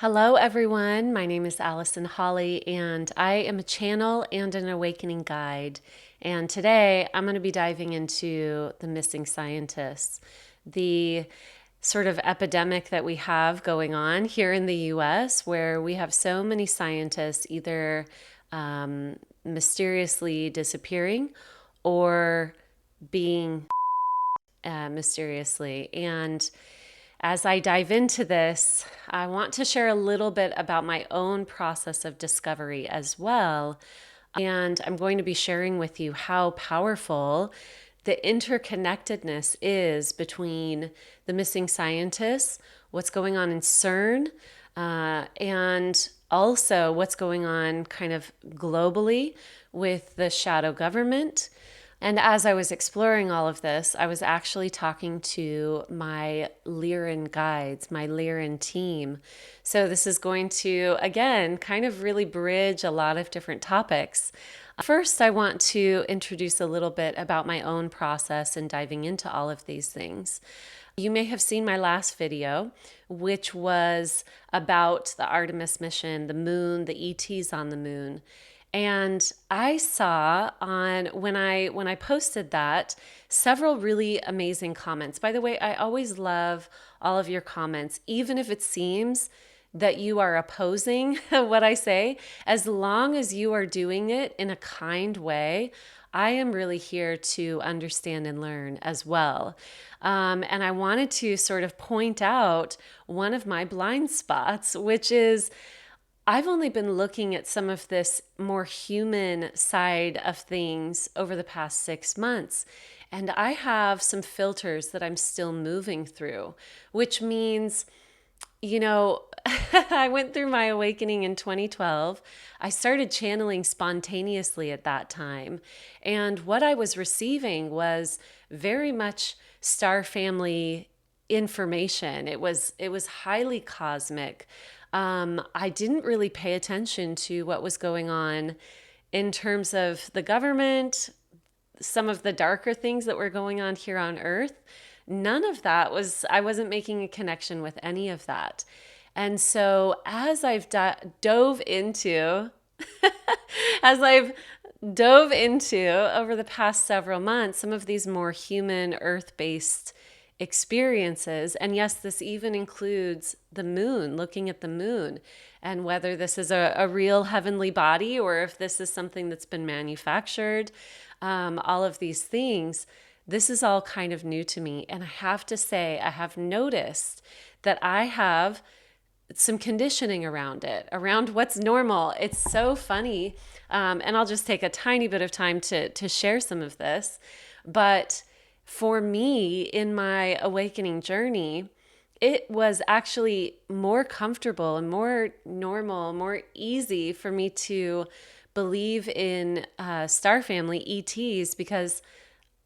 Hello, everyone. My name is Allison Holly, and I am a channel and an awakening guide. And today I'm going to be diving into the missing scientists, the sort of epidemic that we have going on here in the US, where we have so many scientists either mysteriously disappearing or being mysteriously. And as I dive into this, I want to share a little bit about my own process of discovery as well. And I'm going to be sharing with you how powerful the interconnectedness is between the missing scientists, what's going on in CERN, and also what's going on kind of globally with the shadow government. And as I was exploring all of this, I was actually talking to my Lyran guides, my Lyran team. So this is going to, again, kind of really bridge a lot of different topics. First, I want to introduce a little bit about my own process in diving into all of these things. You may have seen my last video, which was about the Artemis mission, the moon, the ETs on the moon. And I saw on when I posted that several really amazing comments. By the way, I always love all of your comments, even if it seems that you are opposing what I say, as long as you are doing it in a kind way. I am really here to understand and learn as well. And I wanted to sort of point out one of my blind spots, which is I've only been looking at some of this more human side of things over the past 6 months. And I have some filters that I'm still moving through, which means, I went through my awakening in 2012. I started channeling spontaneously at that time. And what I was receiving was very much star family information. It was highly cosmic. I didn't really pay attention to what was going on in terms of the government, some of the darker things that were going on here on Earth. None of that I wasn't making a connection with any of that. And so as dove into, as I've dove into over the past several months, some of these more human, earth-based experiences. And yes, this even includes the moon, looking at the moon, and whether this is a real heavenly body or if this is something that's been manufactured, all of these things. This is all kind of new to me. And I have to say, I have noticed that I have some conditioning around it, around what's normal. It's so funny. And I'll just take a tiny bit of time to share some of this. But for me, in my awakening journey, it was actually more comfortable and more normal, more easy for me to believe in star family ETs because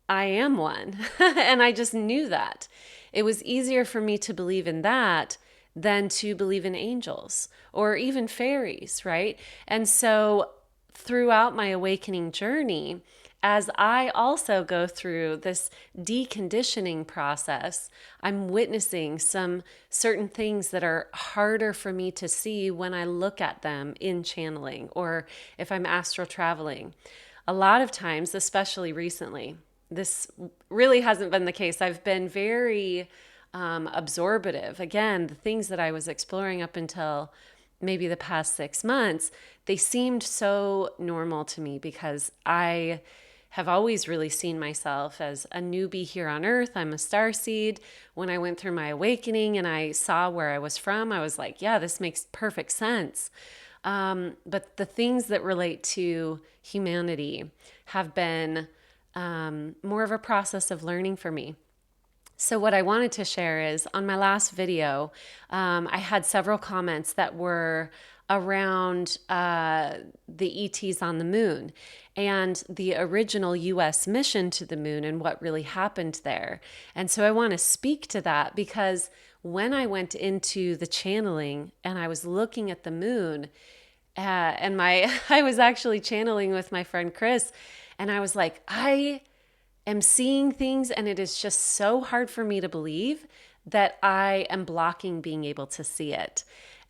I am one. And I just knew that. It was easier for me to believe in that than to believe in angels or even fairies, right? And so throughout my awakening journey, as I also go through this deconditioning process, I'm witnessing some certain things that are harder for me to see when I look at them in channeling or if I'm astral traveling. A lot of times, especially recently, this really hasn't been the case. I've been very absorbative. Again, the things that I was exploring up until maybe the past 6 months, they seemed so normal to me because I have always really seen myself as a newbie here on Earth. I'm a starseed. When I went through my awakening and I saw where I was from, I was like, yeah, this makes perfect sense. But the things that relate to humanity have been more of a process of learning for me. So what I wanted to share is on my last video, I had several comments that were around the ETs on the moon and the original US mission to the moon and what really happened there. And so I want to speak to that because when I went into the channeling and I was looking at the moon, and I was actually channeling with my friend Chris, and I was like, I am seeing things and it is just so hard for me to believe that I am blocking being able to see it.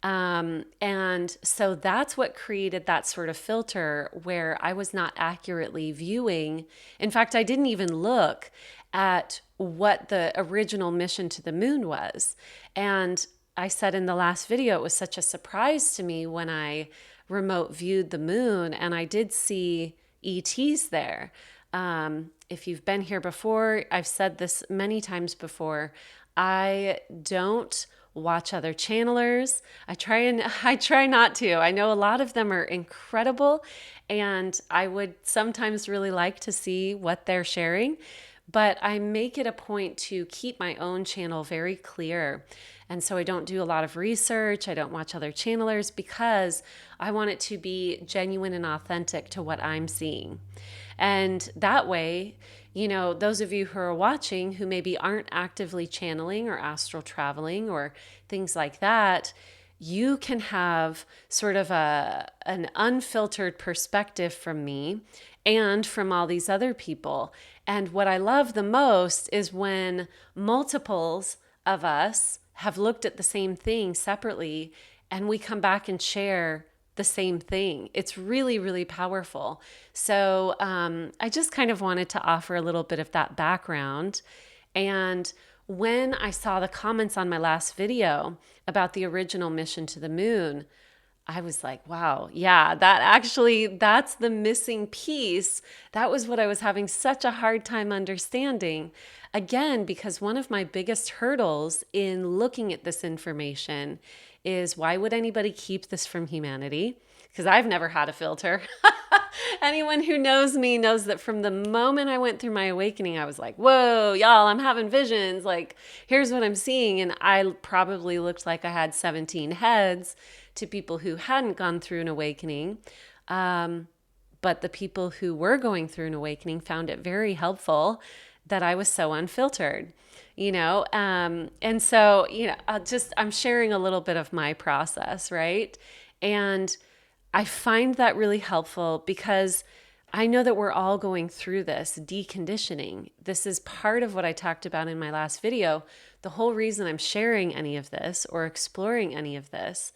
And so that's what created that sort of filter where I was not accurately viewing. In fact, I didn't even look at what the original mission to the moon was. And I said in the last video, it was such a surprise to me when I remote viewed the moon and I did see ETs there. If you've been here before, I've said this many times before, I don't watch other channelers. I try not to. I know a lot of them are incredible and I would sometimes really like to see what they're sharing, but I make it a point to keep my own channel very clear. And so I don't do a lot of research. I don't watch other channelers because I want it to be genuine and authentic to what I'm seeing. And that way, those of you who are watching who maybe aren't actively channeling or astral traveling or things like that, you can have sort of an unfiltered perspective from me and from all these other people. And what I love the most is when multiples of us have looked at the same thing separately and we come back and share the same thing. It's really, really powerful. So I just kind of wanted to offer a little bit of that background. And when I saw the comments on my last video about the original mission to the moon, I was like, wow, yeah, that's the missing piece. That was what I was having such a hard time understanding. Again, because one of my biggest hurdles in looking at this information is why would anybody keep this from humanity? Because I've never had a filter. Anyone who knows me knows that from the moment I went through my awakening, I was like, whoa, y'all, I'm having visions. Like, here's what I'm seeing. And I probably looked like I had 17 heads to people who hadn't gone through an awakening. But the people who were going through an awakening found it very helpful that I was so unfiltered, and so, I'm sharing a little bit of my process, right? And I find that really helpful because I know that we're all going through this deconditioning. This is part of what I talked about in my last video. The whole reason I'm sharing any of this or exploring any of this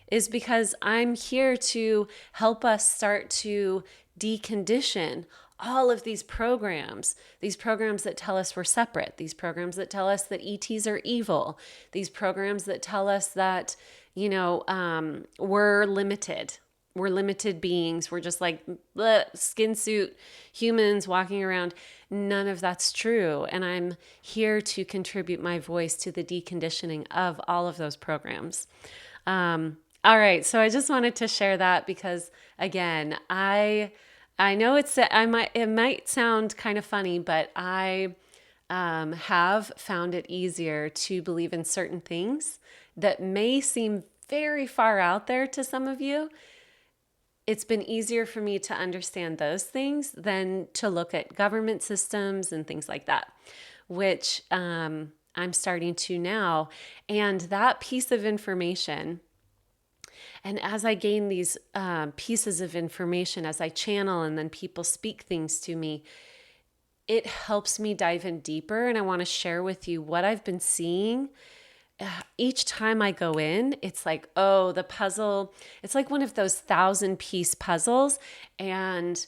is because I'm here to help us start to decondition all of these programs that tell us we're separate, these programs that tell us that ETs are evil, these programs that tell us that, we're limited. We're limited beings. We're just like skin suit humans walking around. None of that's true. And I'm here to contribute my voice to the deconditioning of all of those programs. All right. So I just wanted to share that because, again, I know it might sound kind of funny, but I have found it easier to believe in certain things that may seem very far out there to some of you. It's been easier for me to understand those things than to look at government systems and things like that, which I'm starting to now. And that piece of information, and as I gain these pieces of information, as I channel and then people speak things to me, it helps me dive in deeper. And I want to share with you what I've been seeing. Each time I go in, it's like, oh, the puzzle, it's like one of those 1,000-piece puzzles. And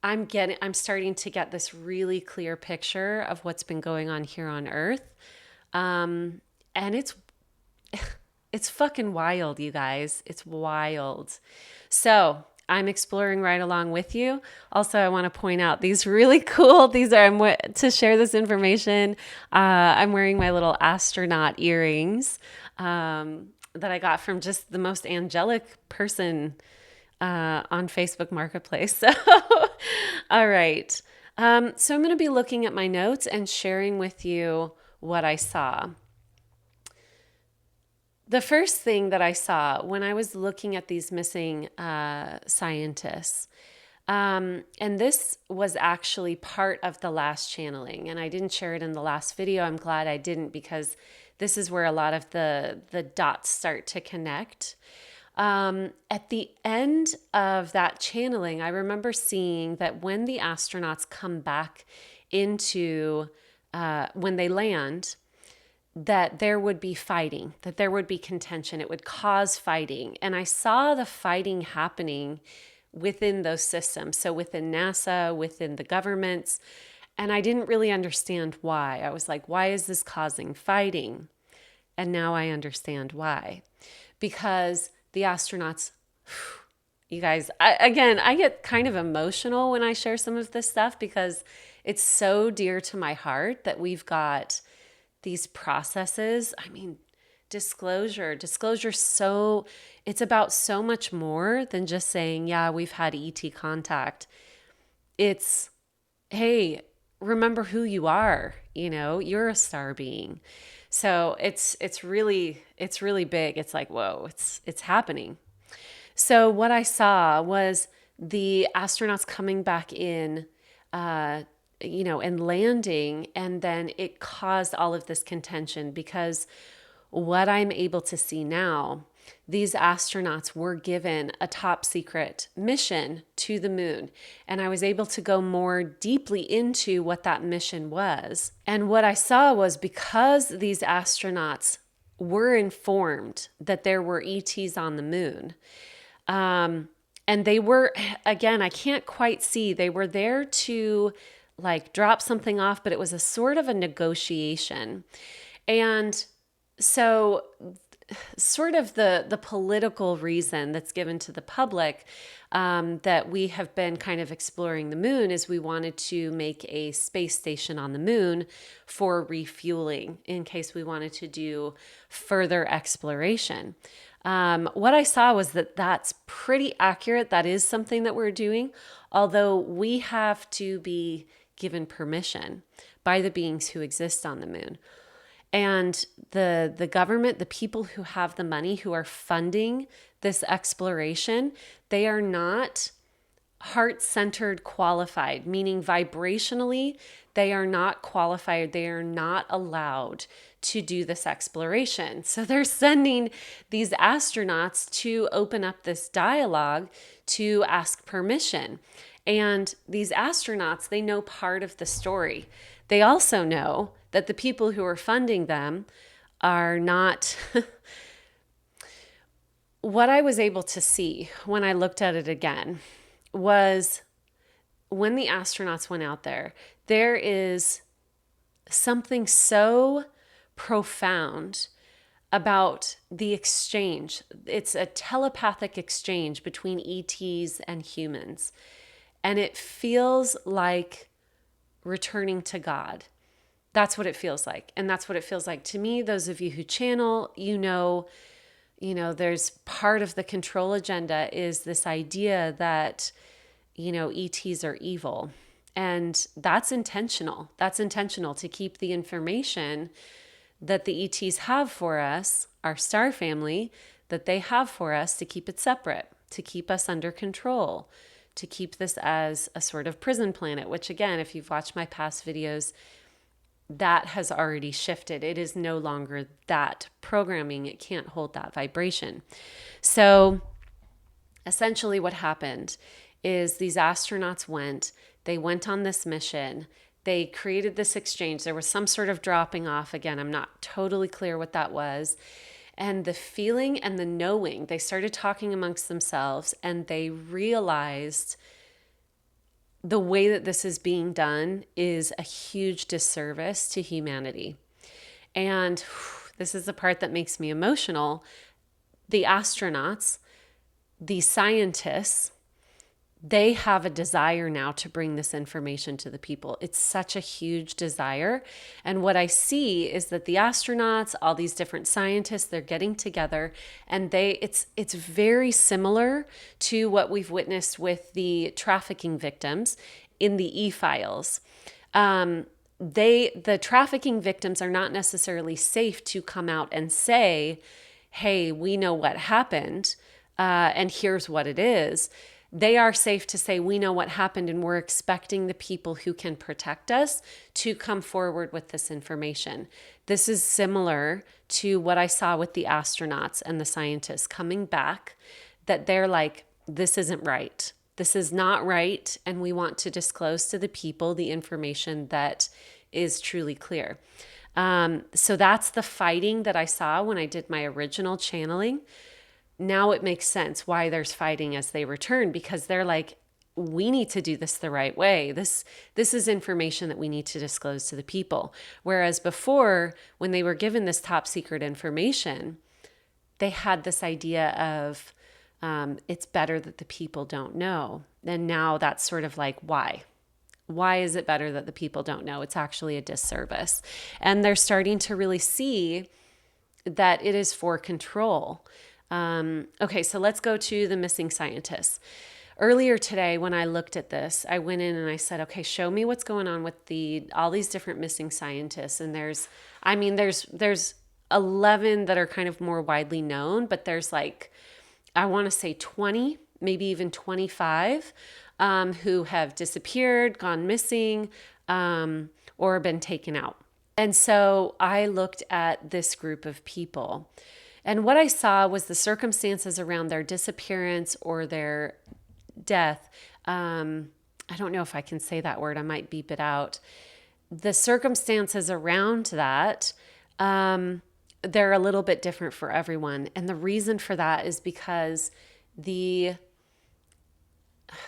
I'm starting to get this really clear picture of what's been going on here on Earth. And it's fucking wild, you guys. It's wild. So I'm exploring right along with you. Also, I want to point out to share this information. I'm wearing my little astronaut earrings that I got from just the most angelic person on Facebook Marketplace. So, all right. So I'm going to be looking at my notes and sharing with you what I saw. The first thing that I saw when I was looking at these missing scientists, and this was actually part of the last channeling, and I didn't share it in the last video. I'm glad I didn't because this is where a lot of the dots start to connect. At the end of that channeling, I remember seeing that when the astronauts come back into, when they land, that there would be fighting, that there would be contention. It would cause fighting. And I saw the fighting happening within those systems. So within NASA, within the governments. And I didn't really understand why. I was like, why is this causing fighting? And now I understand why. Because the astronauts, you guys, I get kind of emotional when I share some of this stuff because it's so dear to my heart that we've got these processes. I mean, disclosure, so it's about so much more than just saying, yeah, we've had ET contact. It's, hey, remember who you are. You're a star being. So it's really big. It's like, whoa, it's happening. So what I saw was the astronauts coming back in, and landing, and then it caused all of this contention because what I'm able to see now, these astronauts were given a top secret mission to the moon. And I was able to go more deeply into what that mission was. And what I saw was because these astronauts were informed that there were ETs on the moon, and they were, again, I can't quite see, they were there to like drop something off, but it was a sort of a negotiation. And so sort of the political reason that's given to the public that we have been kind of exploring the moon is we wanted to make a space station on the moon for refueling in case we wanted to do further exploration. What I saw was that that's pretty accurate. That is something that we're doing, although we have to be given permission by the beings who exist on the moon. And the government, the people who have the money, who are funding this exploration, they are not heart-centered qualified, meaning vibrationally, they are not qualified. They are not allowed to do this exploration. So they're sending these astronauts to open up this dialogue to ask permission. And these astronauts, they know part of the story. They also know that the people who are funding them are not... What I was able to see when I looked at it again was when the astronauts went out there, there is something so profound about the exchange. It's a telepathic exchange between ETs and humans. And it feels like returning to God. That's what it feels like. And that's what it feels like to me. Those of you who channel, there's part of the control agenda is this idea that, ETs are evil. And that's intentional. That's intentional to keep the information that the ETs have for us, our star family, that they have for us, to keep it separate, to keep us under control, to keep this as a sort of prison planet, which again, if you've watched my past videos, that has already shifted. It is no longer that programming. It can't hold that vibration. So essentially what happened is these astronauts they went on this mission. They created this exchange. There was some sort of dropping off. Again, I'm not totally clear what that was. And the feeling and the knowing, they started talking amongst themselves and they realized the way that this is being done is a huge disservice to humanity. And this is the part that makes me emotional. The astronauts, the scientists, they have a desire now to bring this information to the people. It's such a huge desire. And what I see is that the astronauts, all these different scientists, they're getting together and it's very similar to what we've witnessed with the trafficking victims in the e-files. The trafficking victims are not necessarily safe to come out and say, hey, we know what happened, and here's what it is. They are safe to say, we know what happened and we're expecting the people who can protect us to come forward with this information. This is similar to what I saw with the astronauts and the scientists coming back, that they're like, this isn't right. This is not right. And we want to disclose to the people the information that is truly clear. So that's the fighting that I saw when I did my original channeling. Now it makes sense why there's fighting as they return, because they're like, we need to do this the right way. This is information that we need to disclose to the people. Whereas before, when they were given this top secret information, they had this idea of it's better that the people don't know. And now that's sort of like, why? Why is it better that the people don't know? It's actually a disservice. And they're starting to really see that it is for control. Okay, so let's go to the missing scientists. Earlier today, when I looked at this, I went in and I said, okay, show me what's going on with all these different missing scientists. And there's 11 that are kind of more widely known, but there's like, I want to say 20, maybe even 25, who have disappeared, gone missing, or been taken out. And so I looked at this group of people, and what I saw was the circumstances around their disappearance or their death. I don't know if I can say that word. I might beep it out. The circumstances around that, they're a little bit different for everyone. And the reason for that is because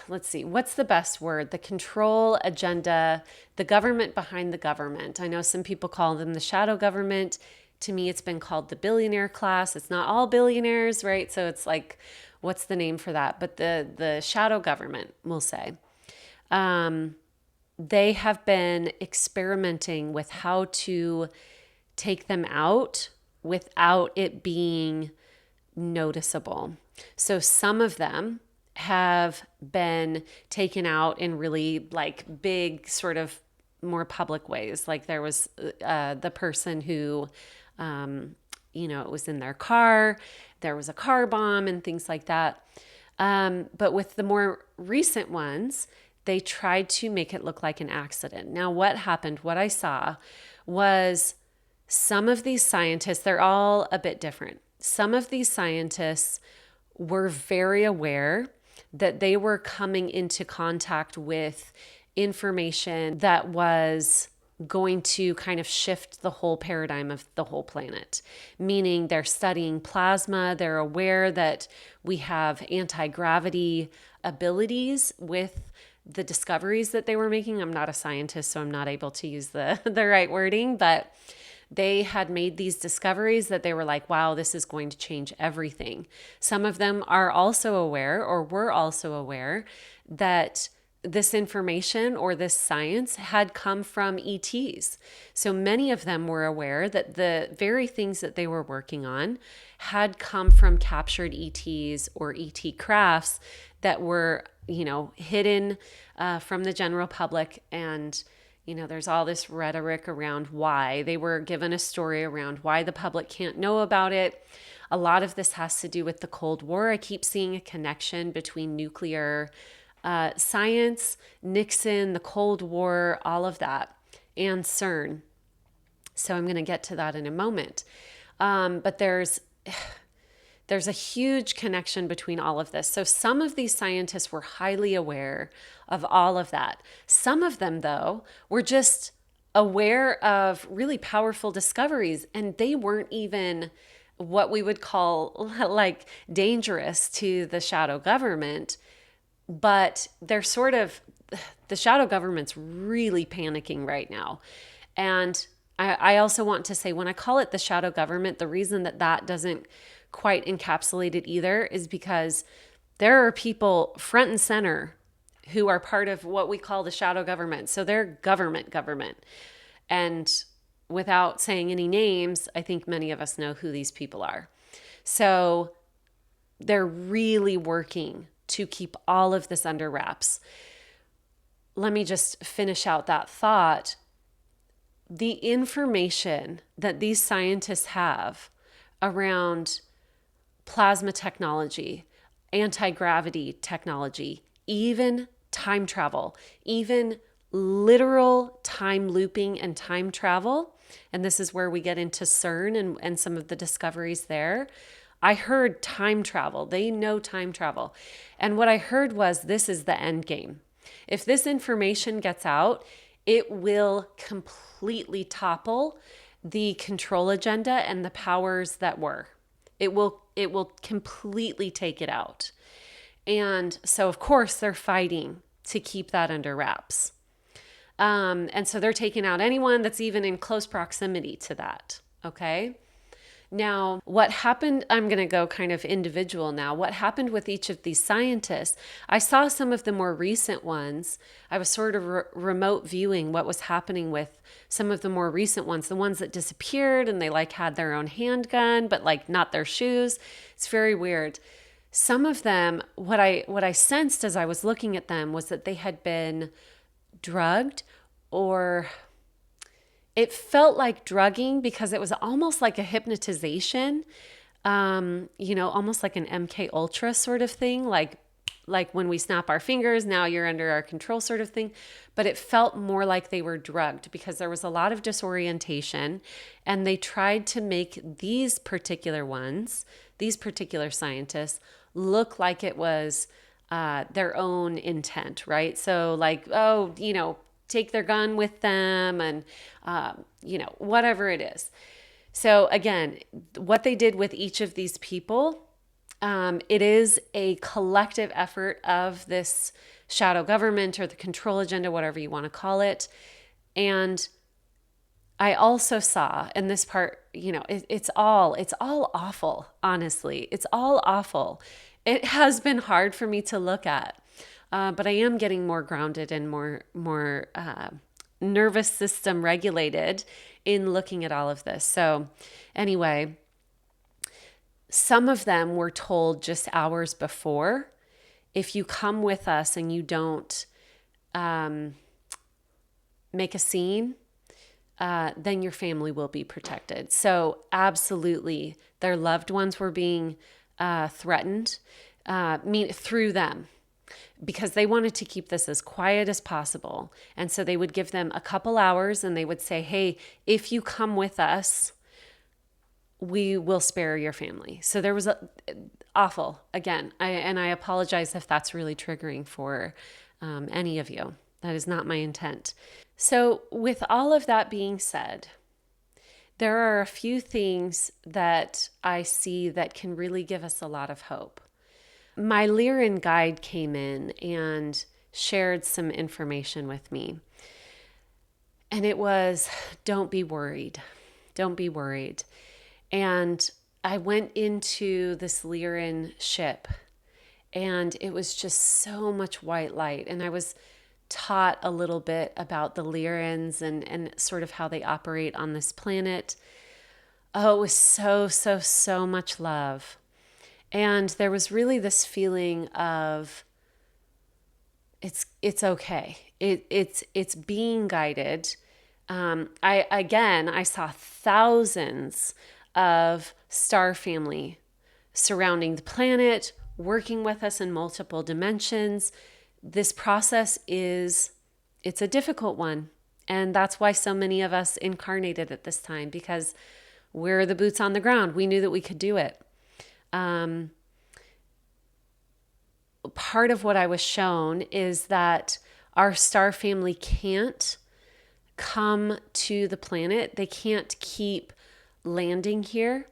let's see, what's the best word? The control agenda, the government behind the government. I know some people call them the shadow government. To me, it's been called the billionaire class. It's not all billionaires, right? So it's like, what's the name for that? But the shadow government, we'll say. They have been experimenting with how to take them out without it being noticeable. So some of them have been taken out in really like big sort of more public ways. Like there was the person who, it was in their car, there was a car bomb and things like that. But with the more recent ones, they tried to make it look like an accident. Now, what happened, what I saw was some of these scientists, they're all a bit different. Some of these scientists were very aware that they were coming into contact with information that was going to kind of shift the whole paradigm of the whole planet. Meaning they're studying plasma, they're aware that we have anti-gravity abilities with the discoveries that they were making. I'm not a scientist, so I'm not able to use the right wording, but they had made these discoveries that they were like, wow, this is going to change everything. Some of them are also aware, or were also aware, that this information or this science had come from ETs. So many of them were aware that the very things that they were working on had come from captured ETs or ET crafts that were, hidden from the general public. And there's all this rhetoric around why. They were given a story around why the public can't know about it. A lot of this has to do with the Cold War. I keep seeing a connection between nuclear science, Nixon, the Cold War, all of that, and CERN. So I'm going to get to that in a moment. But there's a huge connection between all of this. So some of these scientists were highly aware of all of that. Some of them, though, were just aware of really powerful discoveries, and they weren't even what we would call like dangerous to the shadow government, but they're sort of, the shadow government's really panicking right now. And I also want to say, when I call it the shadow government, the reason that doesn't quite encapsulate it either is because there are people front and center who are part of what we call the shadow government. So they're government. And without saying any names, I think many of us know who these people are. So they're really working to keep all of this under wraps. Let me just finish out that thought. The information that these scientists have around plasma technology, anti-gravity technology, even time travel, even literal time looping and time travel, and this is where we get into CERN and some of the discoveries there. I heard time travel. They know time travel. And what I heard was, this is the end game. If this information gets out, it will completely topple the control agenda and the powers that were. It will completely take it out. And so of course they're fighting to keep that under wraps. And so they're taking out anyone that's even in close proximity to that. Okay. Now, what happened, I'm going to go kind of individual now. What happened with each of these scientists? I saw some of the more recent ones. I was sort of remote viewing what was happening with some of the more recent ones, the ones that disappeared and they like had their own handgun, but like not their shoes. It's very weird. Some of them, what I sensed as I was looking at them was that they had been drugged, or it felt like drugging because it was almost like a hypnotization, almost like an MK Ultra sort of thing, like when we snap our fingers, now you're under our control sort of thing. But it felt more like they were drugged because there was a lot of disorientation, and they tried to make these particular scientists, look like it was their own intent, right? So like, take their gun with them and, whatever it is. So again, what they did with each of these people, it is a collective effort of this shadow government or the control agenda, whatever you want to call it. And I also saw, and this part, it's all awful, honestly. It's all awful. It has been hard for me to look at. But I am getting more grounded and more nervous system regulated in looking at all of this. So anyway, some of them were told just hours before, if you come with us and you don't make a scene, then your family will be protected. So absolutely, their loved ones were being threatened through them, because they wanted to keep this as quiet as possible. And so they would give them a couple hours and they would say, hey, if you come with us, we will spare your family. So there was awful, again, I apologize if that's really triggering for any of you. That is not my intent. So with all of that being said, there are a few things that I see that can really give us a lot of hope. My Lyran guide came in and shared some information with me. And it was, don't be worried. Don't be worried. And I went into this Lyran ship, and it was just so much white light. And I was taught a little bit about the Lyrans and sort of how they operate on this planet. Oh, it was so much love. And there was really this feeling of it's okay. It's being guided. I saw thousands of star family surrounding the planet, working with us in multiple dimensions. This process it's a difficult one. And that's why so many of us incarnated at this time, because we're the boots on the ground. We knew that we could do it. Part of what I was shown is that our star family can't come to the planet. They can't keep landing here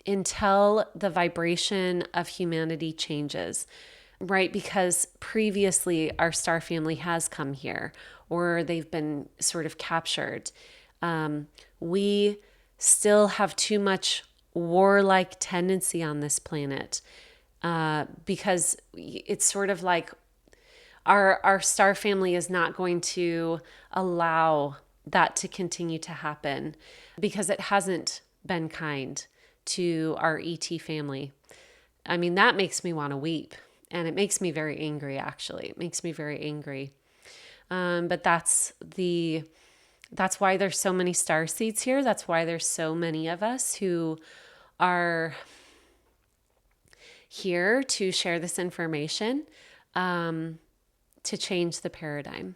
until the vibration of humanity changes, right? Because previously our star family has come here, or they've been sort of captured. We still have too much warlike tendency on this planet, because it's sort of like our star family is not going to allow that to continue to happen, because it hasn't been kind to our ET family. I mean, that makes me want to weep, and it makes me very angry, actually. It makes me very angry. But that's why there's so many star seeds here. That's why there's so many of us who are here to share this information, to change the paradigm,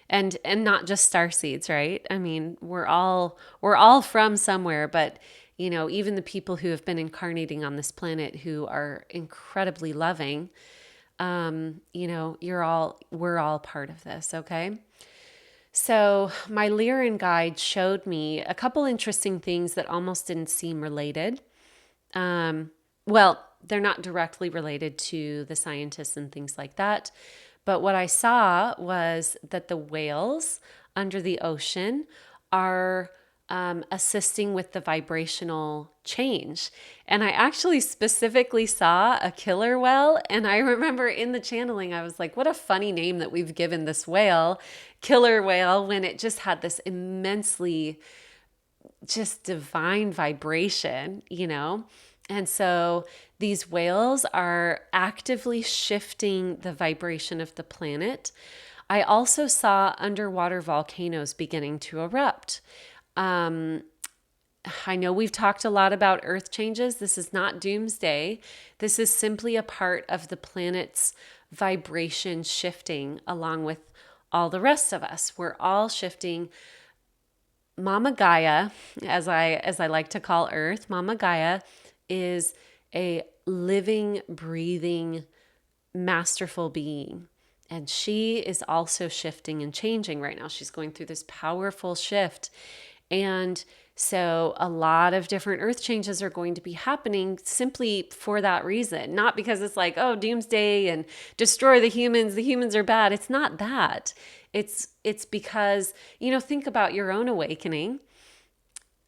and not just star seeds, right? I mean, we're all from somewhere, but even the people who have been incarnating on this planet who are incredibly loving, we're all part of this. Okay. So my Lyran guide showed me a couple interesting things that almost didn't seem related. Well, they're not directly related to the scientists and things like that. But what I saw was that the whales under the ocean are assisting with the vibrational change. And I actually specifically saw a killer whale. And I remember in the channeling, I was like, what a funny name that we've given this whale, killer whale, when it just had this immensely just divine vibration, you know? And so these whales are actively shifting the vibration of the planet. I also saw underwater volcanoes beginning to erupt. I know we've talked a lot about earth changes. This is not doomsday. This is simply a part of the planet's vibration shifting along with all the rest of us. We're all shifting. Mama Gaia, as I like to call Earth, Mama Gaia is a living, breathing, masterful being. And she is also shifting and changing right now. She's going through this powerful shift. And so a lot of different earth changes are going to be happening simply for that reason. Not because it's like, oh, doomsday and destroy the humans are bad. It's not that. It's because, think about your own awakening,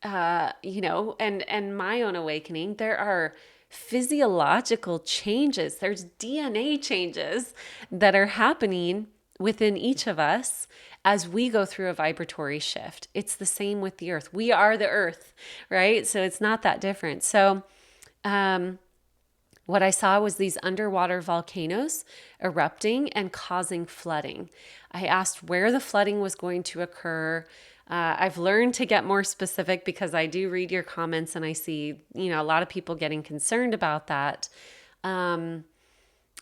and my own awakening. There are physiological changes. There's DNA changes that are happening within each of us as we go through a vibratory shift. It's the same with the earth. We are the earth, right? So it's not that different. So, what I saw was these underwater volcanoes erupting and causing flooding. I asked where the flooding was going to occur. I've learned to get more specific because I do read your comments and I see, a lot of people getting concerned about that.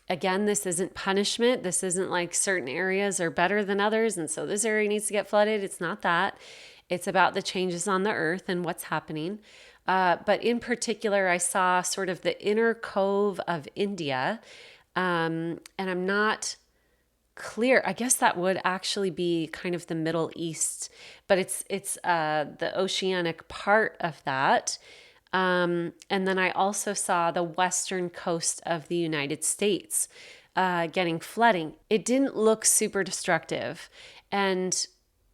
Again, this isn't punishment. This isn't like certain areas are better than others, and so this area needs to get flooded. It's not that. It's about the changes on the earth and what's happening. But in particular, I saw sort of the inner cove of India, and I'm not clear. I guess that would actually be kind of the Middle East, but it's the oceanic part of that. And then I also saw the western coast of the United States getting flooding. It didn't look super destructive, and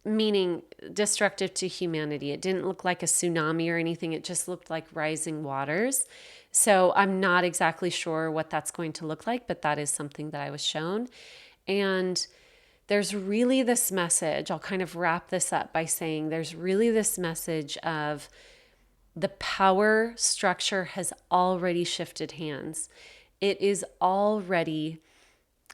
meaning destructive to humanity. It didn't look like a tsunami or anything. It just looked like rising waters. So I'm not exactly sure what that's going to look like, but that is something that I was shown. And there's really this message. I'll kind of wrap this up by saying there's really this message of the power structure has already shifted hands. It is already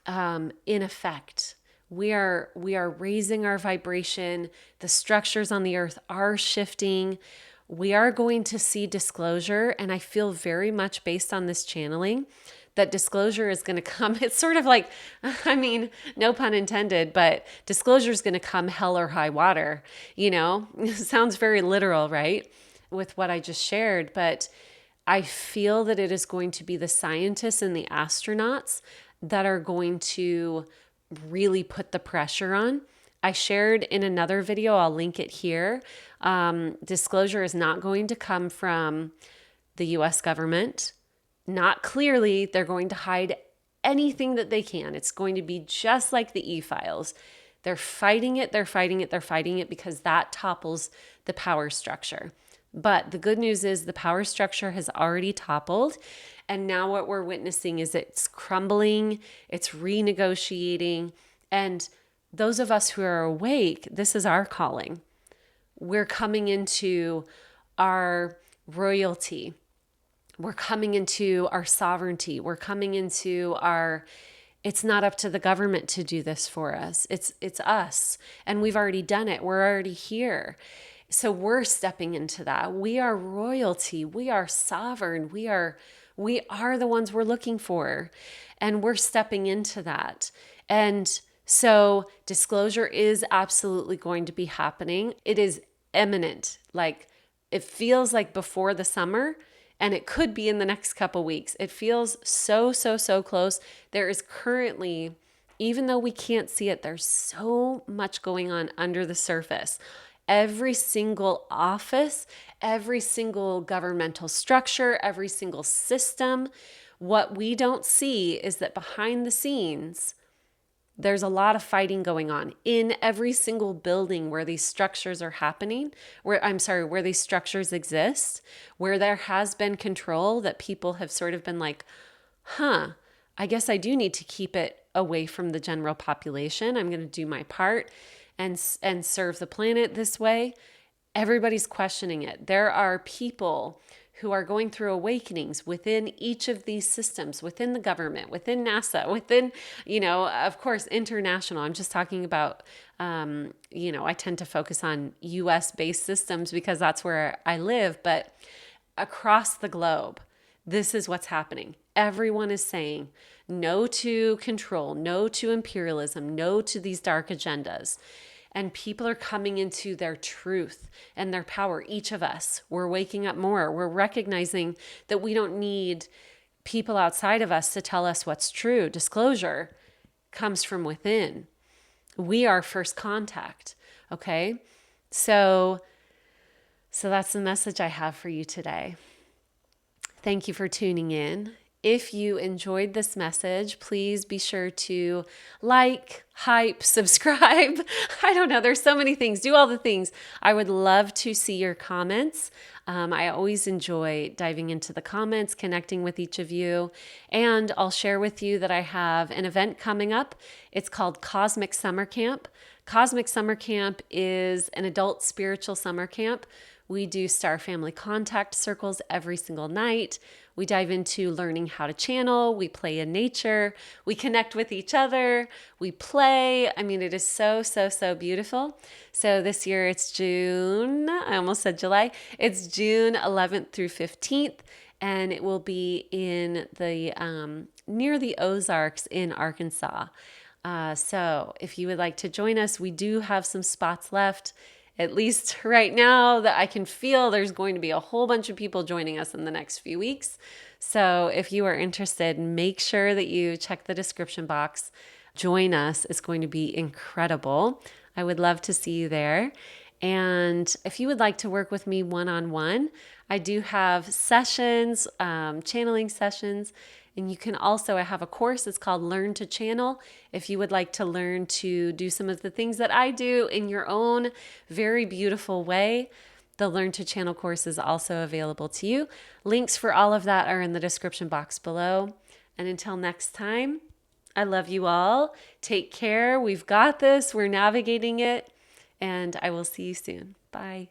in effect. We are raising our vibration. The structures on the earth are shifting. We are going to see disclosure. And I feel very much based on this channeling that disclosure is going to come. It's sort of like, no pun intended, but disclosure is going to come hell or high water. It sounds very literal, right? With what I just shared, but I feel that it is going to be the scientists and the astronauts that are going to really put the pressure on. I shared in another video, I'll link it here. Disclosure is not going to come from the US government. Not clearly, they're going to hide anything that they can. It's going to be just like the e-files. They're fighting it because that topples the power structure. But the good news is the power structure has already toppled. And now what we're witnessing is it's crumbling, it's renegotiating. And those of us who are awake, this is our calling. We're coming into our royalty. We're coming into our sovereignty. We're coming into it's not up to the government to do this for us. It's us. And we've already done it. We're already here. So we're stepping into that. We are royalty. We are sovereign. We are the ones we're looking for. And we're stepping into that. And so disclosure is absolutely going to be happening. It is imminent. Like it feels like before the summer, and it could be in the next couple weeks. It feels so close. There is currently even though we can't see it, there's so much going on under the surface. Every single office, every single governmental structure, every single system, what we don't see is that behind the scenes, there's a lot of fighting going on in every single building where these structures are happening, where these structures exist, where there has been control that people have sort of been like, I guess I do need to keep it away from the general population. I'm going to do my part and serve the planet this way. Everybody's questioning it. There are people who are going through awakenings within each of these systems, within the government, within NASA, within, of course, international. I'm just talking about, I tend to focus on US-based systems because that's where I live, but across the globe, this is what's happening. Everyone is saying no to control, no to imperialism, no to these dark agendas. And people are coming into their truth and their power. Each of us, we're waking up more. We're recognizing that we don't need people outside of us to tell us what's true. Disclosure comes from within. We are first contact, okay? So that's the message I have for you today. Thank you for tuning in. If you enjoyed this message, please be sure to like, hype, subscribe. I don't know. There's so many things. Do all the things. I would love to see your comments. I always enjoy diving into the comments, connecting with each of you. And I'll share with you that I have an event coming up. It's called Cosmic Summer Camp. Cosmic Summer Camp is an adult spiritual summer camp. We do star family contact circles every single night. We dive into learning how to channel. We play in nature. We connect with each other. We play. I mean, it is so, so, so beautiful. So this year it's June. I almost said July. It's June 11th through 15th. And it will be in the near the Ozarks in Arkansas. So if you would like to join us, we do have some spots left. At least right now that I can feel there's going to be a whole bunch of people joining us in the next few weeks. So if you are interested, make sure that you check the description box. Join us. It's going to be incredible. I would love to see you there. And if you would like to work with me one-on-one, I do have sessions, channeling sessions. And you can also, I have a course, it's called Learn to Channel. If you would like to learn to do some of the things that I do in your own very beautiful way, the Learn to Channel course is also available to you. Links for all of that are in the description box below. And until next time, I love you all. Take care. We've got this. We're navigating it. And I will see you soon. Bye.